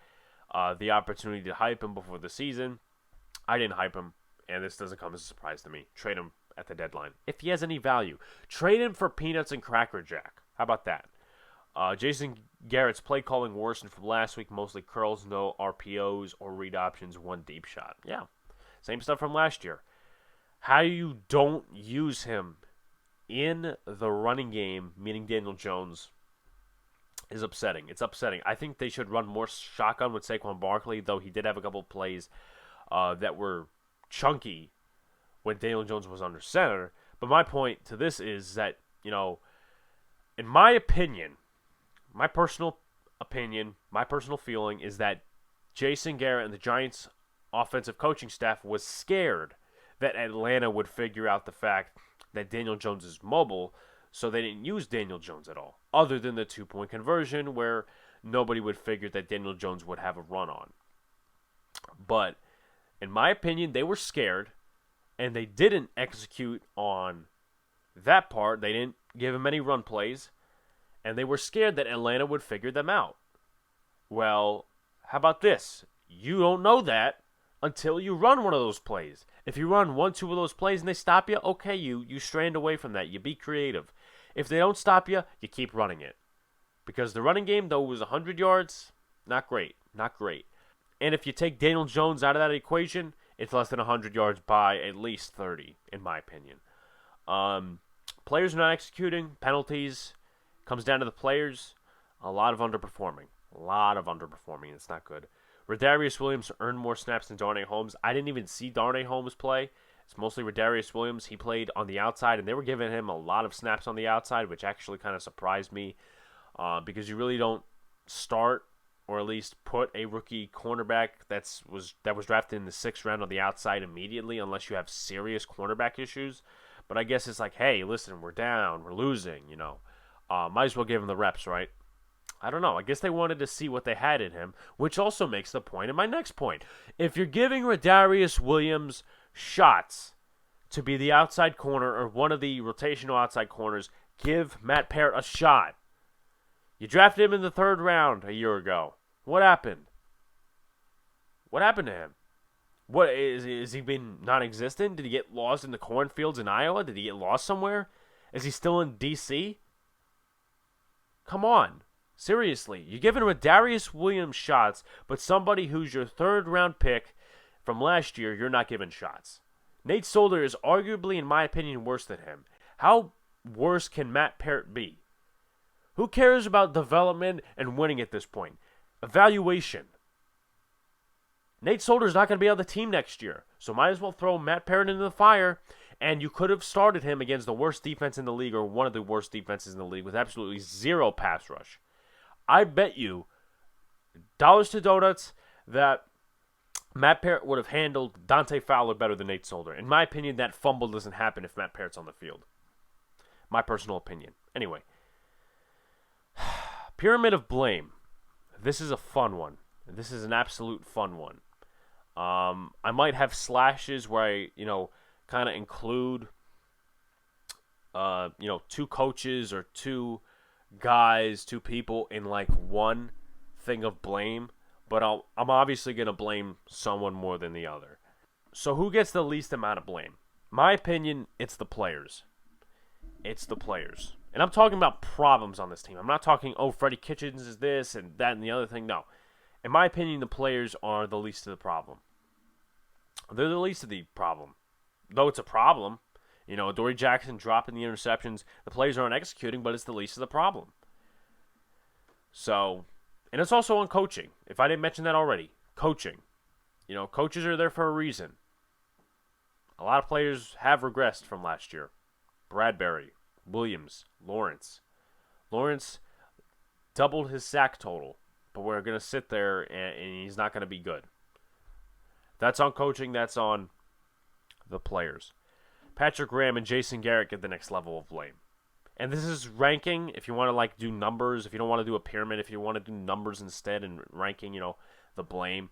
Speaker 1: the opportunity to hype him before the season. I didn't hype him. And this doesn't come as a surprise to me. Trade him at the deadline. If he has any value. Trade him for peanuts and Cracker Jack. How about that? Jason Garrett's play calling worsened from last week. Mostly curls, no RPOs or read options, 1 deep shot. Yeah, same stuff from last year. How you don't use him in the running game, meaning Daniel Jones, is upsetting. It's upsetting. I think they should run more shotgun with Saquon Barkley, though he did have a couple of plays that were chunky when Daniel Jones was under center. But my point to this is that, in my opinion, my personal feeling is that Jason Garrett and the Giants' offensive coaching staff was scared that Atlanta would figure out the fact that Daniel Jones is mobile, so they didn't use Daniel Jones at all, other than the 2-point conversion where nobody would figure that Daniel Jones would have a run on. But in my opinion, they were scared, and they didn't execute on that part. They didn't give him any run plays. And they were scared that Atlanta would figure them out. Well, how about this? You don't know that until you run one of those plays. If you run 1, 2 of those plays and they stop you, okay, you strand away from that. You be creative. If they don't stop you, you keep running it. Because the running game, though, was 100 yards, not great. Not great. And if you take Daniel Jones out of that equation, it's less than 100 yards by at least 30, in my opinion. Players are not executing. Penalties. Comes down to the players. A lot of underperforming. It's not good. Rodarius Williams earned more snaps than Darnay Holmes. I didn't even see Darnay Holmes play. It's mostly Rodarius Williams. He played on the outside, and they were giving him a lot of snaps on the outside, which actually kind of surprised me because you really don't start or at least put a rookie cornerback that was drafted in the 6th round on the outside immediately unless you have serious cornerback issues. But I guess it's like, hey, listen, we're down, we're losing, might as well give him the reps, right? I don't know. I guess they wanted to see what they had in him, which also makes the point in my next point. If you're giving Rodarius Williams shots to be the outside corner or one of the rotational outside corners, give Matt Parrott a shot. You drafted him in the 3rd round a year ago. What happened? What happened to him? What is he been non-existent? Did he get lost in the cornfields in Iowa? Did he get lost somewhere? Is he still in D.C.? Come on. Seriously, you're giving Rodarius Williams shots, but somebody who's your 3rd round pick from last year, you're not giving shots. Nate Solder is arguably, in my opinion, worse than him. How worse can Matt Parrott be? Who cares about development and winning at this point? Evaluation. Nate Solder's not going to be on the team next year, so might as well throw Matt Parrott into the fire, and you could have started him against the worst defense in the league or one of the worst defenses in the league with absolutely zero pass rush. I bet you dollars to donuts that Matt Parrott would have handled Dante Fowler better than Nate Solder. In my opinion, that fumble doesn't happen if Matt Parrott's on the field. My personal opinion. Anyway, pyramid of blame. This is a fun one. This is an absolute fun one. I might have slashes where I, kind of include, 2 coaches or 2 guys, 2 people in like one thing of blame, but I'm obviously going to blame someone more than the other. So who gets the least amount of blame? My opinion, it's the players. It's the players. And I'm talking about problems on this team. I'm not talking, Freddie Kitchens is this and that and the other thing. No. In my opinion, the players are the least of the problem. They're the least of the problem. Though it's a problem. Dory Jackson dropping the interceptions. The players aren't executing, but it's the least of the problem. So, and it's also on coaching. If I didn't mention that already. Coaching. Coaches are there for a reason. A lot of players have regressed from last year. Bradbury, Williams, Lawrence. Lawrence doubled his sack total, but we're going to sit there and he's not going to be good. That's on coaching. That's on the players. Patrick Graham and Jason Garrett get the next level of blame. And this is ranking. If you want to do numbers, if you don't want to do a pyramid, if you want to do numbers instead and ranking, the blame.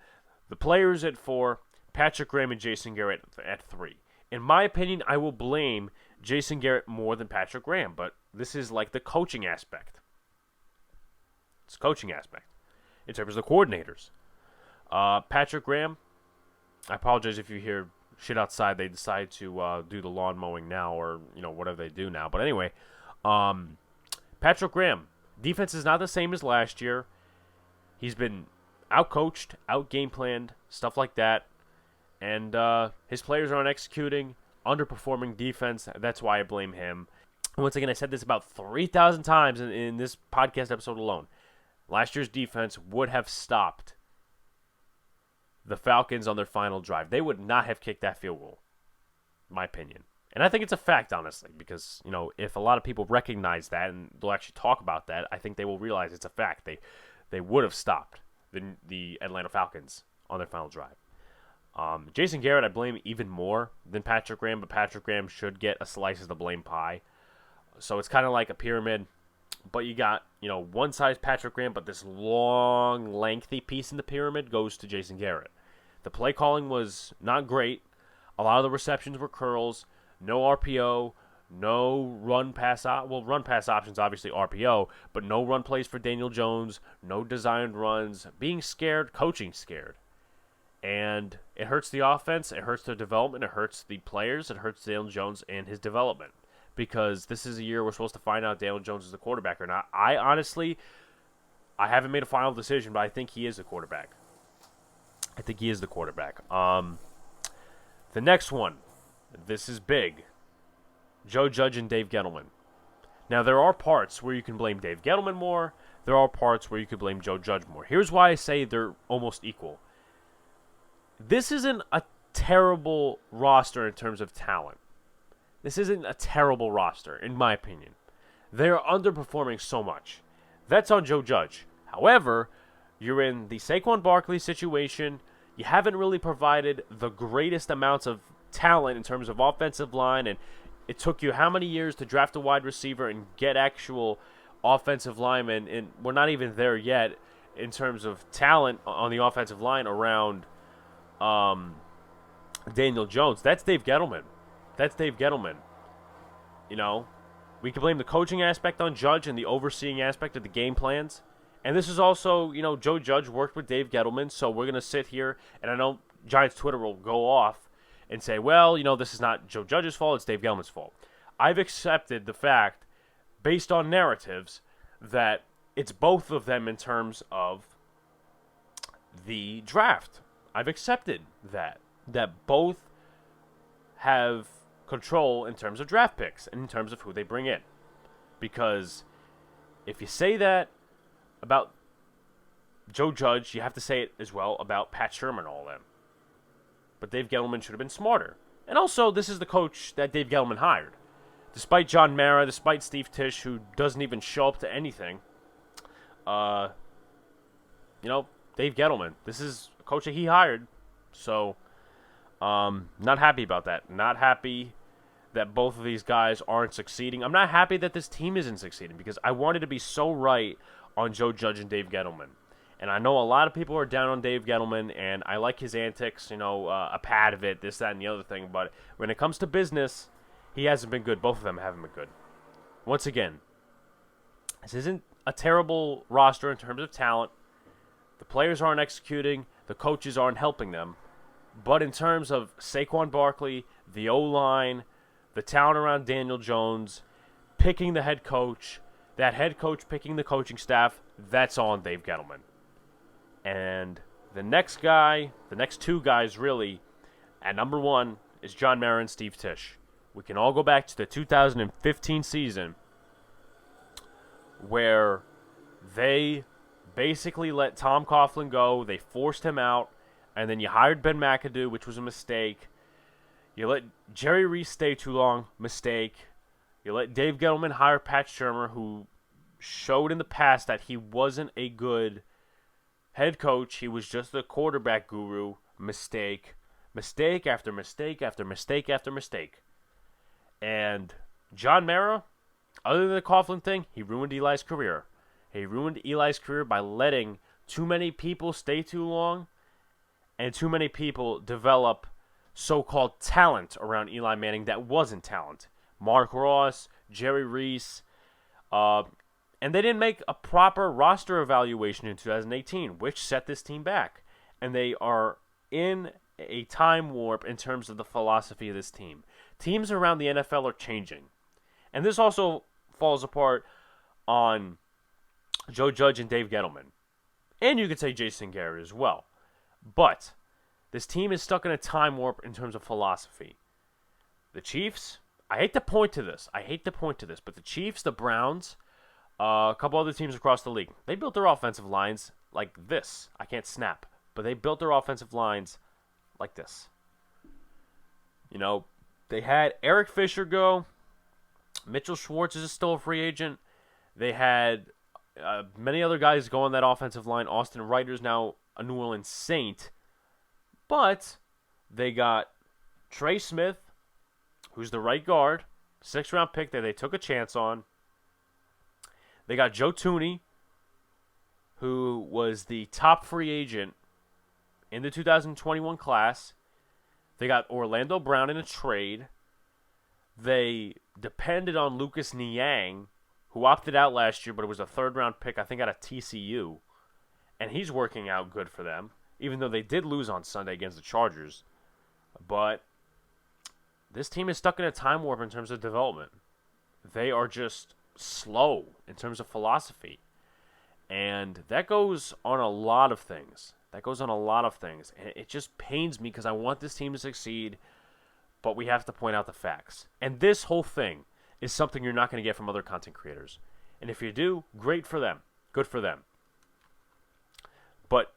Speaker 1: The players at 4, Patrick Graham and Jason Garrett at 3. In my opinion, I will blame Jason Garrett more than Patrick Graham, but this is like the coaching aspect. It's coaching aspect. In terms of the coordinators. Patrick Graham, I apologize if you hear shit outside. They decide to do the lawn mowing now or, whatever they do now. But anyway, Patrick Graham, defense is not the same as last year. He's been out-coached, out-game planned, stuff like that. And his players aren't executing, underperforming defense. That's why I blame him. Once again, I said this about 3,000 times in this podcast episode alone. Last year's defense would have stopped the Falcons on their final drive. They would not have kicked that field goal, in my opinion. And I think it's a fact, honestly, because, if a lot of people recognize that and they'll actually talk about that, I think they will realize it's a fact. They would have stopped the Atlanta Falcons on their final drive. Jason Garrett, I blame even more than Patrick Graham, but Patrick Graham should get a slice of the blame pie. So it's kind of like a pyramid, but you got, one size Patrick Graham, but this long, lengthy piece in the pyramid goes to Jason Garrett. The play calling was not great. A lot of the receptions were curls, no RPO, No run pass run pass options obviously RPO, but no run plays for Daniel Jones, no designed runs, being scared, coaching scared. And it hurts the offense, it hurts their development, it hurts the players, it hurts Daniel Jones and his development. Because this is a year we're supposed to find out Daniel Jones is the quarterback or not. I haven't made a final decision, but I think he is the quarterback. The next one, this is big. Joe Judge and Dave Gettleman. Now, there are parts where you can blame Dave Gettleman more. There are parts where you can blame Joe Judge more. Here's why I say they're almost equal. This isn't a terrible roster in terms of talent. This isn't a terrible roster, in my opinion. They're underperforming so much. That's on Joe Judge. However, you're in the Saquon Barkley situation. You haven't really provided the greatest amounts of talent in terms of offensive line, and it took you how many years to draft a wide receiver and get actual offensive linemen, and we're not even there yet in terms of talent on the offensive line around Daniel Jones. That's Dave Gettleman. You know, we can blame the coaching aspect on Judge and the overseeing aspect of the game plans. And this is also, Joe Judge worked with Dave Gettleman, so we're going to sit here, and I know Giants Twitter will go off and say, well, this is not Joe Judge's fault, it's Dave Gettleman's fault. I've accepted the fact, based on narratives, that it's both of them in terms of the draft. I've accepted that both have control in terms of draft picks and in terms of who they bring in. Because if you say that about Joe Judge, you have to say it as well about Pat Shermer and all them. But Dave Gettleman should have been smarter. And also, this is the coach that Dave Gettleman hired. Despite John Mara, despite Steve Tisch, who doesn't even show up to anything, Dave Gettleman, this is a coach that he hired. So, not happy about that. Not happy that both of these guys aren't succeeding. I'm not happy that this team isn't succeeding because I wanted to be so right on Joe Judge and Dave Gettleman. And I know a lot of people are down on Dave Gettleman, and I like his antics, a pad of it, this, that, and the other thing. But when it comes to business, he hasn't been good. Both of them haven't been good. Once again, this isn't a terrible roster in terms of talent. The players aren't executing. The coaches aren't helping them. But in terms of Saquon Barkley, the O-line, the talent around Daniel Jones, picking the head coach, that head coach picking the coaching staff, that's on Dave Gettleman. And the next two guys really, at number one, is John Mara and Steve Tisch. We can all go back to the 2015 season where they basically let Tom Coughlin go. They forced him out, and then you hired Ben McAdoo, which was a mistake. You let Jerry Reese stay too long, mistake. You let Dave Gettleman hire Pat Shermer, who showed in the past that he wasn't a good head coach. He was just a quarterback guru. Mistake. Mistake after mistake after mistake after mistake. And John Mara, other than the Coughlin thing, he ruined Eli's career. He ruined Eli's career by letting too many people stay too long and too many people develop so-called talent around Eli Manning that wasn't talent. Mark Ross, Jerry Reese, and they didn't make a proper roster evaluation in 2018, which set this team back. And they are in a time warp in terms of the philosophy of this team. Teams around the NFL are changing. And this also falls apart on Joe Judge and Dave Gettleman. And you could say Jason Garrett as well. But this team is stuck in a time warp in terms of philosophy. The Chiefs, I hate to point to this, but the Chiefs, the Browns, a couple other teams across the league, they built their offensive lines like this. I can't snap, but they built their offensive lines like this. They had Eric Fisher go. Mitchell Schwartz is still a free agent. They had many other guys go on that offensive line. Austin Reiter's now a New Orleans Saint. But they got Trey Smith, who's the right guard, 6th-round pick that they took a chance on. They got Joe Thuney, who was the top free agent in the 2021 class. They got Orlando Brown in a trade. They depended on Lucas Niang, who opted out last year, but it was a third-round pick, I think, out of TCU. And he's working out good for them, even though they did lose on Sunday against the Chargers. But this team is stuck in a time warp in terms of development. They are just slow in terms of philosophy. And that goes on a lot of things. And it just pains me because I want this team to succeed, but we have to point out the facts. And this whole thing is something you're not going to get from other content creators. And if you do, great for them. Good for them. But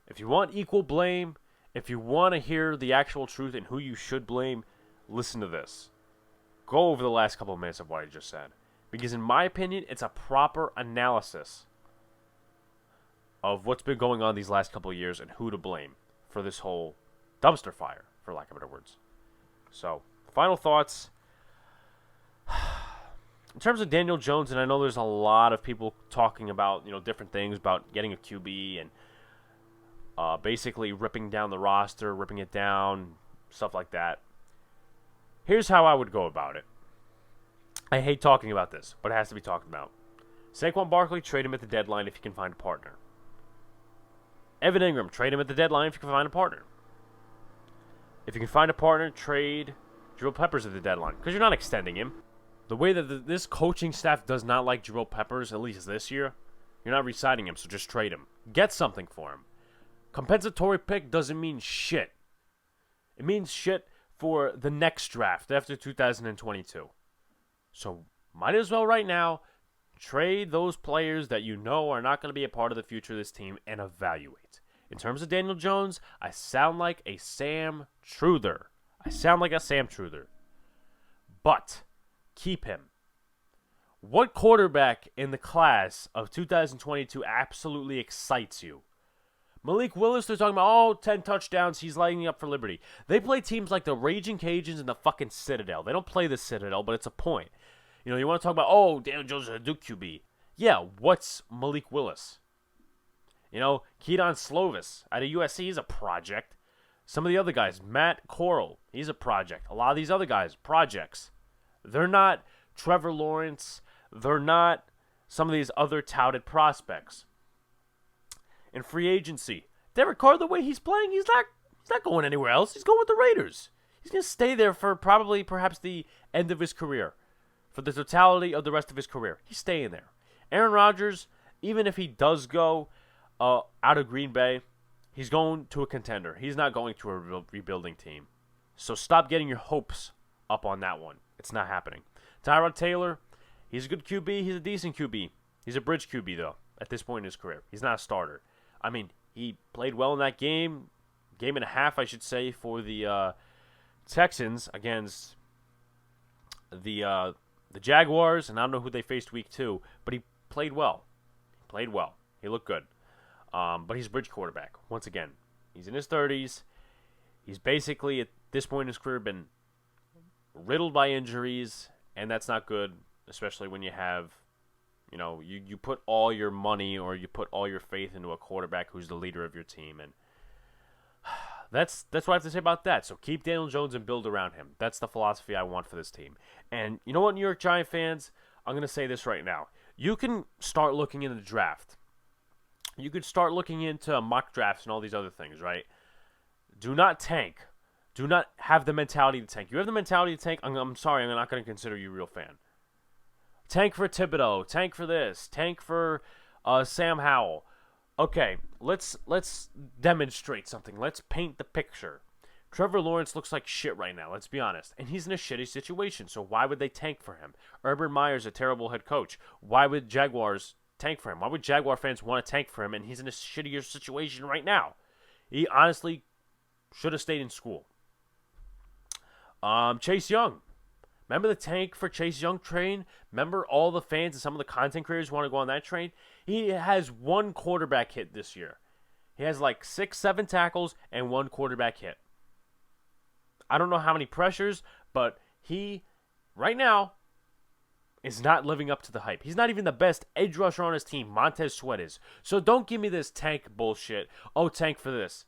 Speaker 1: if you want equal blame, if you want to hear the actual truth and who you should blame, listen to this. Go over the last couple of minutes of what I just said. Because in my opinion, it's a proper analysis of what's been going on these last couple of years and who to blame for this whole dumpster fire, for lack of better words. So, final thoughts. In terms of Daniel Jones, and I know there's a lot of people talking about, different things about getting a QB and basically ripping down the roster, ripping it down, stuff like that. Here's how I would go about it. I hate talking about this, but it has to be talked about. Saquon Barkley, trade him at the deadline if you can find a partner. Evan Ingram, trade him at the deadline if you can find a partner. If you can find a partner, trade Jabril Peppers at the deadline, because you're not extending him. The way that this coaching staff does not like Jabril Peppers, at least this year, you're not re-signing him, so just trade him. Get something for him. Compensatory pick doesn't mean shit. It means shit for the next draft after 2022. So might as well right now trade those players that you know are not going to be a part of the future of this team and evaluate. In terms of Daniel Jones, I sound like a Sam Truther. But keep him. What quarterback in the class of 2022 absolutely excites you? Malik Willis, they're talking about, 10 touchdowns, he's lighting up for Liberty. They play teams like the Raging Cajuns and the fucking Citadel. They don't play the Citadel, but it's a point. You want to talk about, Daniel Jones is a Duke QB. Yeah, what's Malik Willis? Keaton Slovis out of USC, he's a project. Some of the other guys, Matt Corral, he's a project. A lot of these other guys, projects. They're not Trevor Lawrence. They're not some of these other touted prospects. In free agency, Derek Carr, the way he's playing, he's not going anywhere else. He's going with the Raiders. He's going to stay there for perhaps the end of his career. For the totality of the rest of his career. He's staying there. Aaron Rodgers, even if he does go out of Green Bay, he's going to a contender. He's not going to a rebuilding team. So stop getting your hopes up on that one. It's not happening. Tyrod Taylor, he's a good QB. He's a decent QB. He's a bridge QB, though, at this point in his career. He's not a starter. I mean, he played well in that game and a half, I should say, for the Texans against the Jaguars, and I don't know who they faced week 2, but he played well. He looked good. But he's a bridge quarterback. Once again, he's in his 30s. He's basically, at this point in his career, been riddled by injuries, and that's not good, especially when you have, you put all your money or you put all your faith into a quarterback who's the leader of your team, and that's what I have to say about that. So keep Daniel Jones and build around him. That's the philosophy I want for this team. And you know what, New York Giant fans? I'm going to say this right now. You can start looking into the draft. You could start looking into mock drafts and all these other things, right? Do not tank. Do not have the mentality to tank. You have the mentality to tank, I'm sorry, I'm not going to consider you a real fan. Tank for Thibodeau. Tank for this. Tank for Sam Howell. Okay, let's demonstrate something. Let's paint the picture. Trevor Lawrence looks like shit right now, let's be honest. And he's in a shitty situation, so why would they tank for him? Urban Meyer's a terrible head coach. Why would Jaguars tank for him? Why would Jaguar fans want to tank for him? And he's in a shittier situation right now. He honestly should have stayed in school. Chase Young. Remember the tank for Chase Young train? Remember all the fans and some of the content creators want to go on that train? He has one quarterback hit this year. He has like 6-7 tackles and one quarterback hit. I don't know how many pressures, but he, right now, is not living up to the hype. He's not even the best edge rusher on his team. Montez Sweat is. So don't give me this tank bullshit. Tank for this.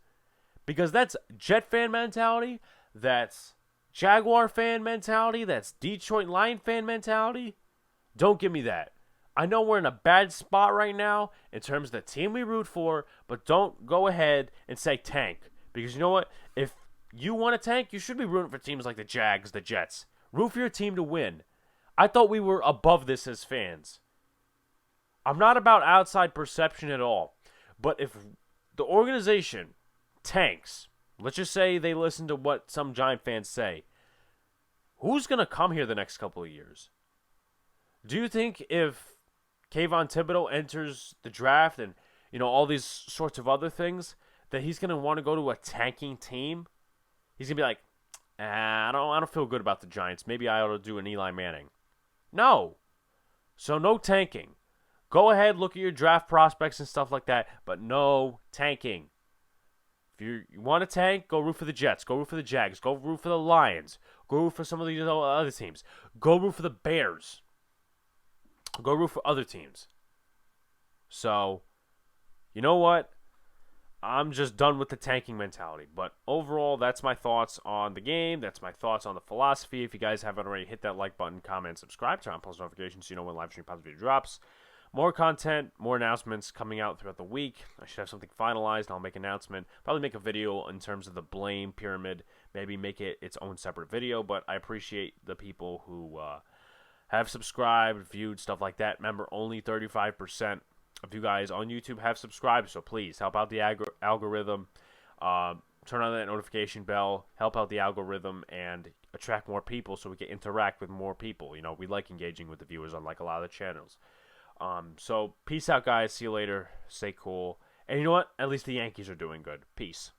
Speaker 1: Because that's Jet fan mentality. That's Jaguar fan mentality, that's Detroit Lion fan mentality, don't give me that. I know we're in a bad spot right now in terms of the team we root for, but don't go ahead and say tank. Because you know what? If you want to tank, you should be rooting for teams like the Jags, the Jets. Root for your team to win. I thought we were above this as fans. I'm not about outside perception at all. But if the organization tanks, let's just say they listen to what some Giant fans say, who's going to come here the next couple of years? Do you think if Kayvon Thibodeau enters the draft and, all these sorts of other things, that he's going to want to go to a tanking team? He's going to be like, I don't feel good about the Giants. Maybe I ought to do an Eli Manning. No. So no tanking. Go ahead, look at your draft prospects and stuff like that, but no tanking. If you want to tank, go root for the Jets. Go root for the Jags. Go root for the Lions. Go root for some of these other teams. Go root for the Bears. Go root for other teams. So, you know what? I'm just done with the tanking mentality. But overall, that's my thoughts on the game. That's my thoughts on the philosophy. If you guys haven't already, hit that like button, comment, subscribe, turn on post notifications so you know when live stream positive video drops. More content, more announcements coming out throughout the week. I should have something finalized, and I'll make an announcement. Probably make a video in terms of the blame pyramid. Maybe make it its own separate video. But I appreciate the people who have subscribed, viewed, stuff like that. Remember, only 35% of you guys on YouTube have subscribed, so please help out the algorithm. Turn on that notification bell, help out the algorithm, and attract more people so we can interact with more people. We like engaging with the viewers, unlike a lot of the channels. So peace out, guys. See you later. Stay cool. And you know what? At least the Yankees are doing good. Peace.